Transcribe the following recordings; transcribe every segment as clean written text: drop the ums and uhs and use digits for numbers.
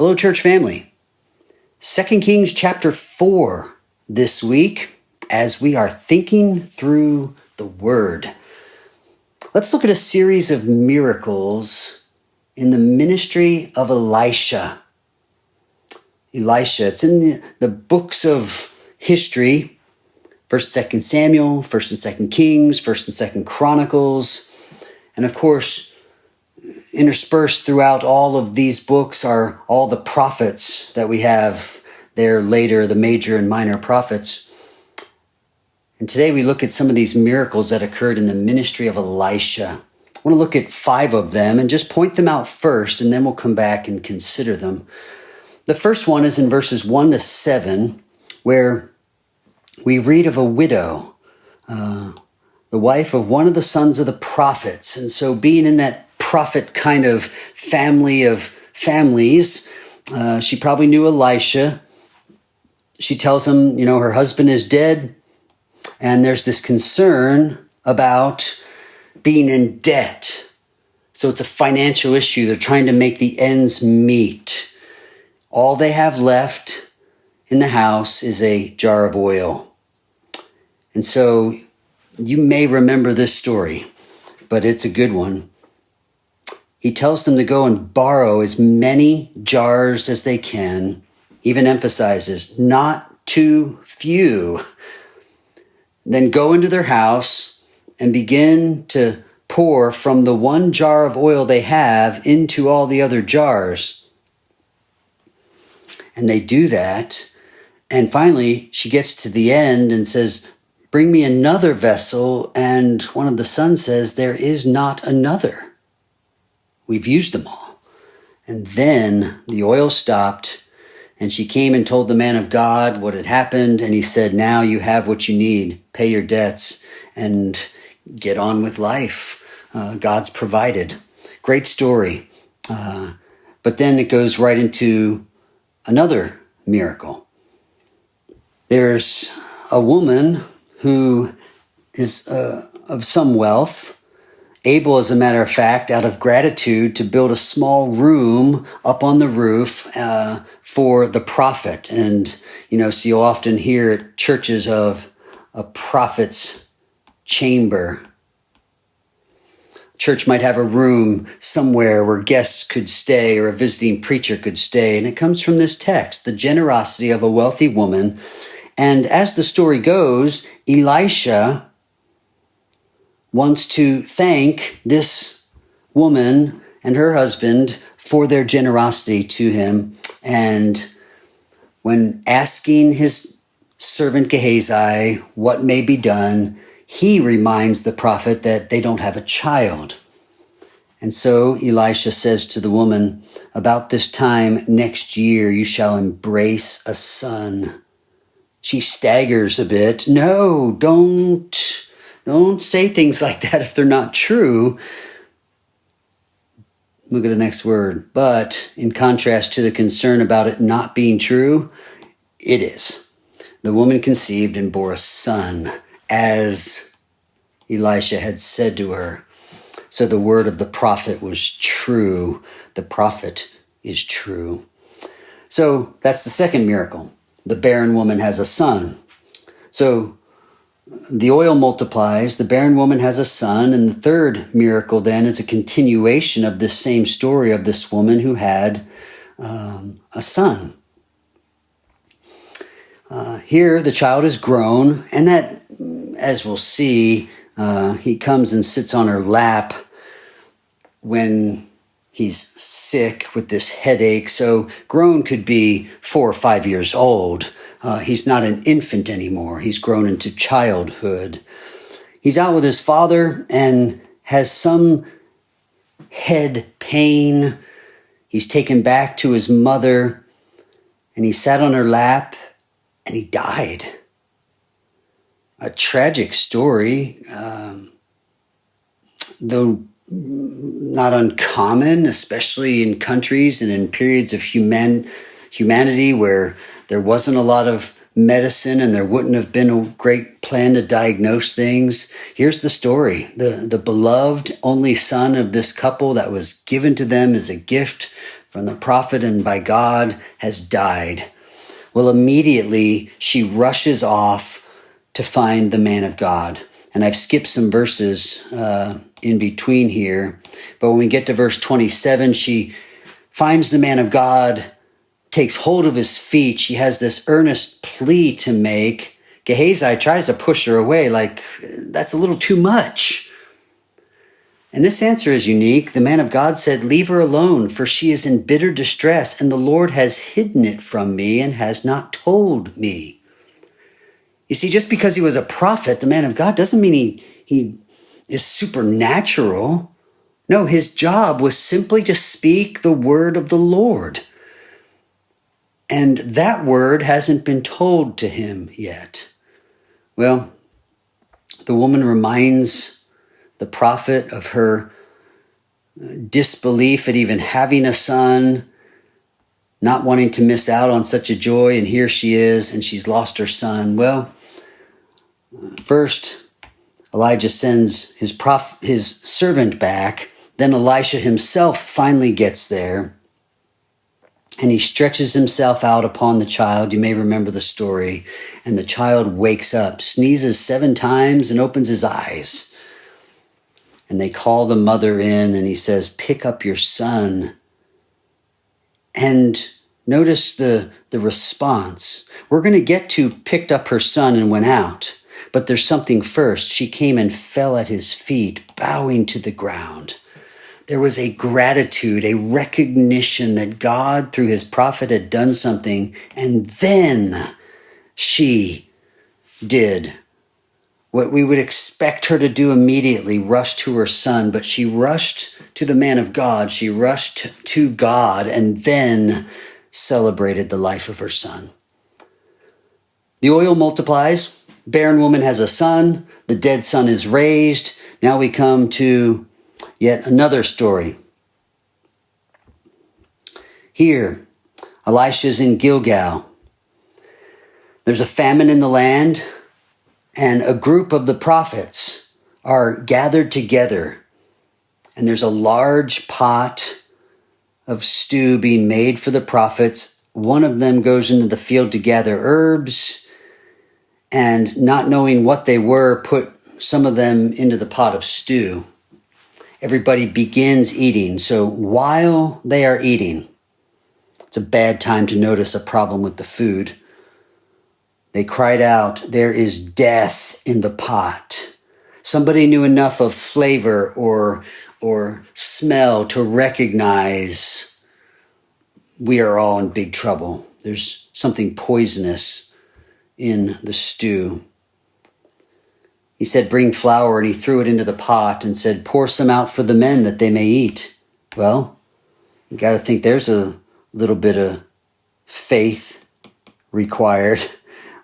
Hello, church family. 2 Kings chapter 4 this week as we are thinking through the Word. Let's look at a series of miracles in the ministry of Elisha. It's in the books of history, 1st and 2nd Samuel, 1st and 2nd Kings, 1st and 2nd Chronicles, and of course, interspersed throughout all of these books are all the prophets that we have there later, the major and minor prophets. And today we look at some of these miracles that occurred in the ministry of Elisha. I want to look at 5 of them and just point them out first, and then we'll come back and consider them. The first one is in verses 1 to 7, where we read of a widow, the wife of one of the sons of the prophets. And so being in that prophet kind of family of families, she probably knew Elisha. She tells him, her husband is dead, and there's this concern about being in debt. So it's a financial issue. They're trying to make the ends meet. All they have left in the house is a jar of oil. And so you may remember this story, but it's a good one. He tells them to go and borrow as many jars as they can, even emphasizes not too few. Then go into their house and begin to pour from the one jar of oil they have into all the other jars. And they do that. And finally, she gets to the end and says, "Bring me another vessel." And one of the sons says, "There is not another. We've used them all." And then the oil stopped, and she came and told the man of God what had happened. And he said, "Now you have what you need. Pay your debts and get on with life. God's provided." Great story. But then it goes right into another miracle. There's a woman who is of some wealth, able, as a matter of fact, out of gratitude, to build a small room up on the roof for the prophet. And, so you'll often hear at churches of a prophet's chamber. Church might have a room somewhere where guests could stay or a visiting preacher could stay. And it comes from this text, the generosity of a wealthy woman. And as the story goes, Elisha wants to thank this woman and her husband for their generosity to him. And when asking his servant Gehazi what may be done, he reminds the prophet that they don't have a child. And so Elisha says to the woman, "About this time next year, you shall embrace a son." She staggers a bit. "No, don't say things like that if they're not true." Look at the next word. But in contrast to the concern about it not being true, it is. The woman conceived and bore a son, as Elisha had said to her. So the word of the prophet was true. The prophet is true. So that's the second miracle. The barren woman has a son. So the oil multiplies, the barren woman has a son, and the third miracle then is a continuation of this same story of this woman who had a son. Here, the child is grown, and that, as we'll see, he comes and sits on her lap when he's sick with this headache. So grown could be 4 or 5 years old. He's not an infant anymore. He's grown into childhood. He's out with his father and has some head pain. He's taken back to his mother, and he sat on her lap, and he died. A tragic story, though not uncommon, especially in countries and in periods of humanity where there wasn't a lot of medicine and there wouldn't have been a great plan to diagnose things. Here's the story. The beloved only son of this couple that was given to them as a gift from the prophet and by God has died. Well, immediately she rushes off to find the man of God. And I've skipped some verses in between here. But when we get to verse 27, she finds the man of God, takes hold of his feet. She has this earnest plea to make. Gehazi tries to push her away, like, that's a little too much. And this answer is unique. The man of God said, leave her alone, for she is in bitter distress, and the Lord has hidden it from me and has not told me. You see, just because he was a prophet, the man of God, doesn't mean he is supernatural. No, his job was simply to speak the word of the Lord. And that word hasn't been told to him yet. Well, the woman reminds the prophet of her disbelief at even having a son, not wanting to miss out on such a joy, and here she is, and she's lost her son. Well, first, Elijah sends his servant back. Then Elisha himself finally gets there, and he stretches himself out upon the child. You may remember the story. And the child wakes up, sneezes 7 times, and opens his eyes. And they call the mother in, and he says, pick up your son. And notice the response. We're going to get to picked up her son and went out. But there's something first. She came and fell at his feet, bowing to the ground. There was a gratitude, a recognition that God, through his prophet, had done something. And then she did what we would expect her to do immediately, rush to her son. But she rushed to the man of God. She rushed to God and then celebrated the life of her son. The oil multiplies. Barren woman has a son. The dead son is raised. Now we come to yet another story. Here, Elisha's in Gilgal. There's a famine in the land, and a group of the prophets are gathered together. And there's a large pot of stew being made for the prophets. One of them goes into the field to gather herbs, and not knowing what they were, put some of them into the pot of stew. Everybody begins eating. So while they are eating, it's a bad time to notice a problem with the food. They cried out, there is death in the pot. Somebody knew enough of flavor or smell to recognize we are all in big trouble. There's something poisonous in the stew. He said, bring flour, and he threw it into the pot and said, pour some out for the men that they may eat. Well, you got to think there's a little bit of faith required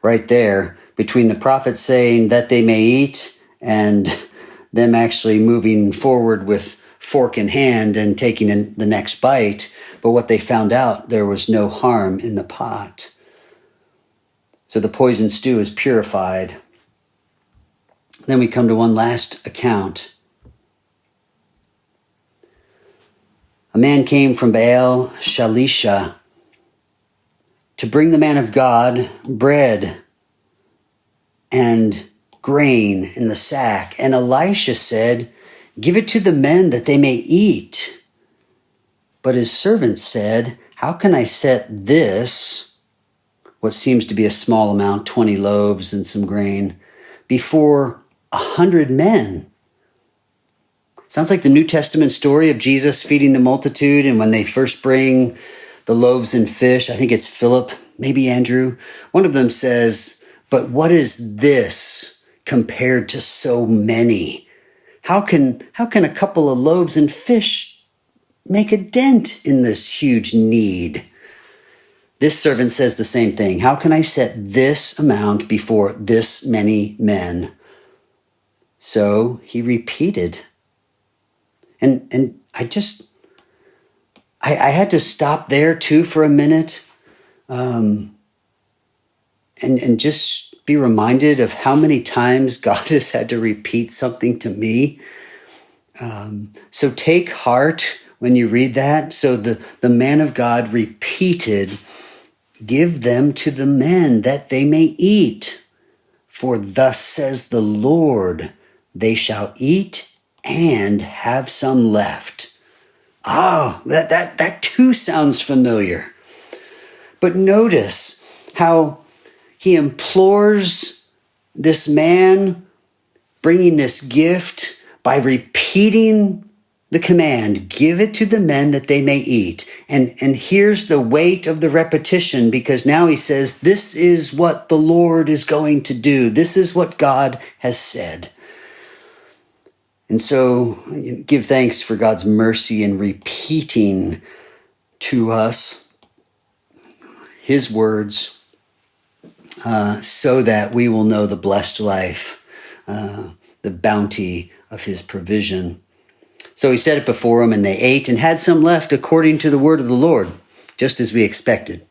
right there between the prophet saying that they may eat and them actually moving forward with fork in hand and taking in the next bite. But what they found out, there was no harm in the pot. So the poisoned stew is purified. Then we come to one last account. A man came from Baal Shalisha to bring the man of God bread and grain in the sack. And Elisha said, give it to the men that they may eat. But his servant said, how can I set this, what seems to be a small amount, 20 loaves and some grain, before 100 men? Sounds like the New Testament story of Jesus feeding the multitude, and when they first bring the loaves and fish, I think it's Philip, maybe Andrew, one of them says, but what is this compared to so many? How can a couple of loaves and fish make a dent in this huge need? This servant says the same thing. How can I set this amount before this many men? So he repeated. And I had to stop there too for a minute, and just be reminded of how many times God has had to repeat something to me. So take heart when you read that. So the man of God repeated, "Give them to the men that they may eat. For thus says the Lord, they shall eat and have some left." Oh, that too sounds familiar. But notice how he implores this man bringing this gift by repeating the command, "Give it to the men that they may eat." And here's the weight of the repetition, because now he says, this is what the Lord is going to do. This is what God has said. And so give thanks for God's mercy in repeating to us his words so that we will know the blessed life, the bounty of his provision. So he set it before them, and they ate and had some left according to the word of the Lord, just as we expected.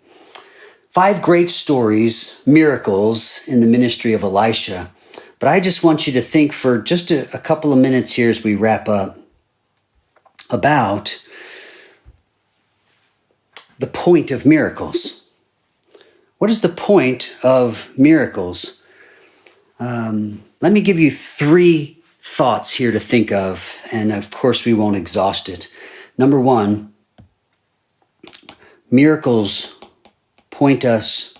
5 great stories, miracles in the ministry of Elisha. But I just want you to think for just a couple of minutes here as we wrap up about the point of miracles. What is the point of miracles? Let me give you 3 thoughts here to think of, and of course we won't exhaust it. Number 1, miracles point us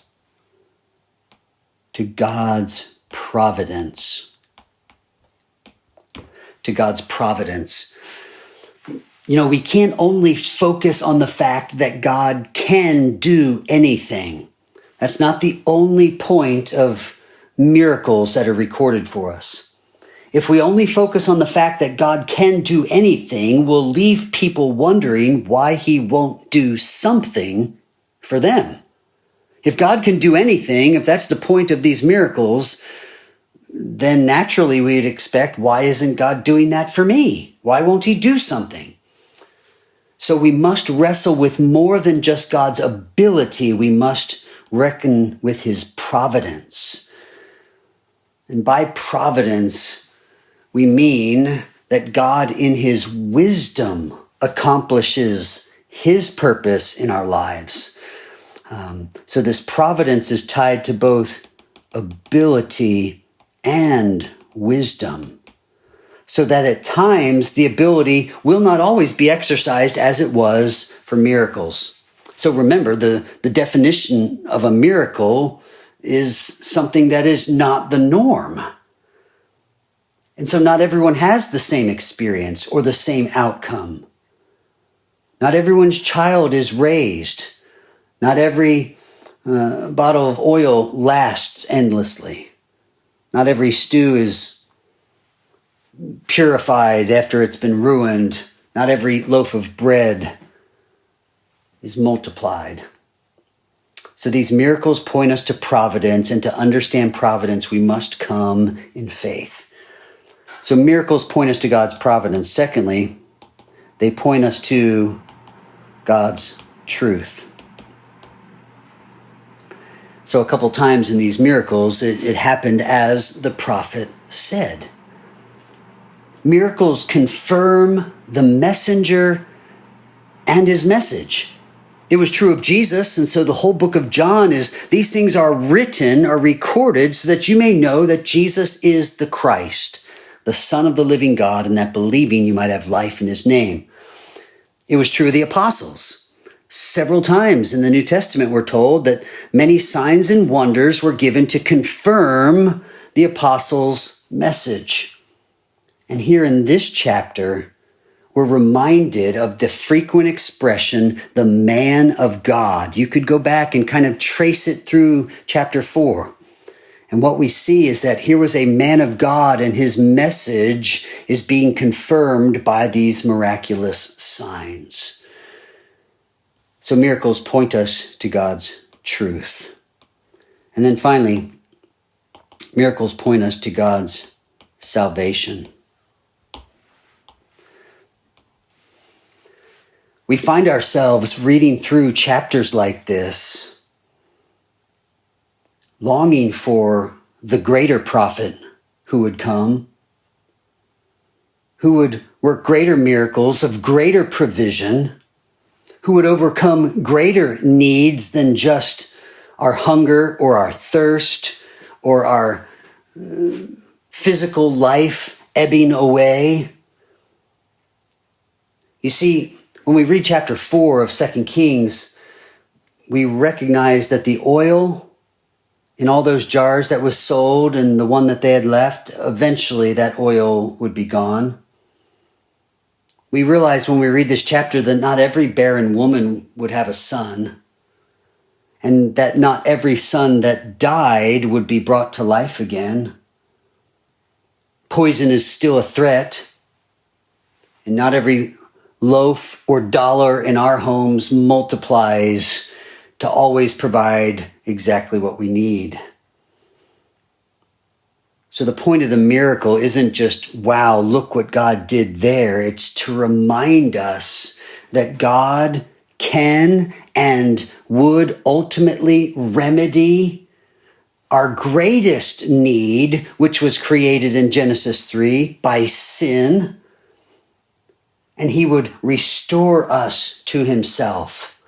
to God's providence. To God's providence. You know, we can't only focus on the fact that God can do anything. That's not the only point of miracles that are recorded for us. If we only focus on the fact that God can do anything, we'll leave people wondering why he won't do something for them. If God can do anything, if that's the point of these miracles, then naturally we'd expect, why isn't God doing that for me? Why won't he do something? So we must wrestle with more than just God's ability. We must reckon with his providence. And by providence, we mean that God in his wisdom accomplishes his purpose in our lives. So this providence is tied to both ability and wisdom, so that at times the ability will not always be exercised as it was for miracles. So remember, the definition of a miracle is something that is not the norm. And so not everyone has the same experience or the same outcome. Not everyone's child is raised. Not every bottle of oil lasts endlessly. Not every stew is purified after it's been ruined. Not every loaf of bread is multiplied. So these miracles point us to providence, and to understand providence, we must come in faith. So miracles point us to God's providence. Secondly, they point us to God's truth. So a couple times in these miracles, it happened as the prophet said. Miracles confirm the messenger and his message. It was true of Jesus, and so the whole book of John is, these things are written or recorded so that you may know that Jesus is the Christ, the Son of the living God, and that believing you might have life in his name. It was true of the apostles. Several times in the New Testament, we're told that many signs and wonders were given to confirm the apostles' message. And here in this chapter, we're reminded of the frequent expression, the man of God. You could go back and kind of trace it through chapter 4. And what we see is that here was a man of God, and his message is being confirmed by these miraculous signs. So miracles point us to God's truth. And then finally, miracles point us to God's salvation. We find ourselves reading through chapters like this, longing for the greater prophet who would come, who would work greater miracles of greater provision, who would overcome greater needs than just our hunger or our thirst or our physical life ebbing away. You see, when we read chapter 4 of 2 Kings, we recognize that the oil in all those jars that was sold and the one that they had left, eventually that oil would be gone. We realize when we read this chapter that not every barren woman would have a son, and that not every son that died would be brought to life again. Poison is still a threat, and not every loaf or dollar in our homes multiplies to always provide exactly what we need. So the point of the miracle isn't just, wow, look what God did there. It's to remind us that God can and would ultimately remedy our greatest need, which was created in Genesis 3 by sin, and he would restore us to himself.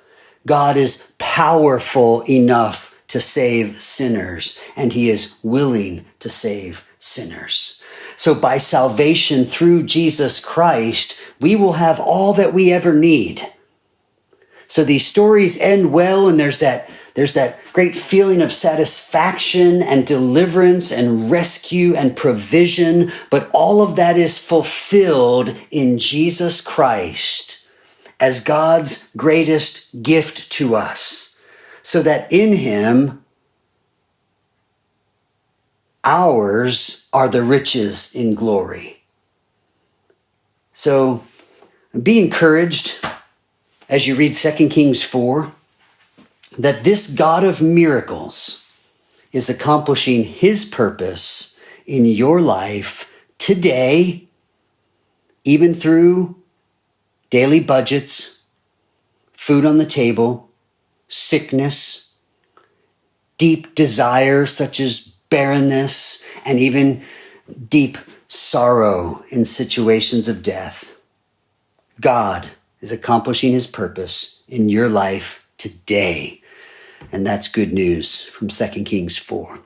God is powerful enough to save sinners, and he is willing to save sinners. So by salvation through Jesus Christ, we will have all that we ever need. So these stories end well, and there's that great feeling of satisfaction and deliverance and rescue and provision, but all of that is fulfilled in Jesus Christ as God's greatest gift to us, so that in him, ours are the riches in glory. So be encouraged as you read 2 Kings 4, that this God of miracles is accomplishing his purpose in your life today, even through daily budgets, food on the table, sickness, deep desire such as barrenness, and even deep sorrow in situations of death. God is accomplishing his purpose in your life today. And that's good news from 2 Kings 4.